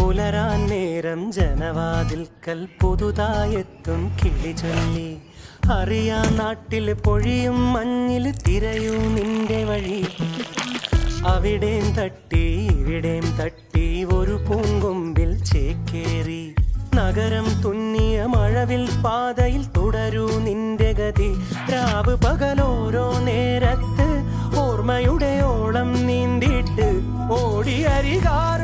പുലരാൻ നേരം ജനവാതിൽക്കൽ പുതുതായെത്തും കിളി ചൊല്ലി. അറിയാ നാട്ടിൽ പൊഴിയും മഞ്ഞിൽ തിരയൂ നിന്റെ വഴി. അവിടേം തട്ടി ഇവിടേം തട്ടി ഒരു പൂങ്കൊമ്പിൽ ചേക്കേറി. നഗരം തുന്നിയ മഴവിൽ പാതയിൽ തുടരൂ നിന്റെ ഗതി. രാവ് പകലോരോ നേരത്ത് ഓർമ്മയുടെ ഓളം നീന്തിട്ട് ഓടിയരികാ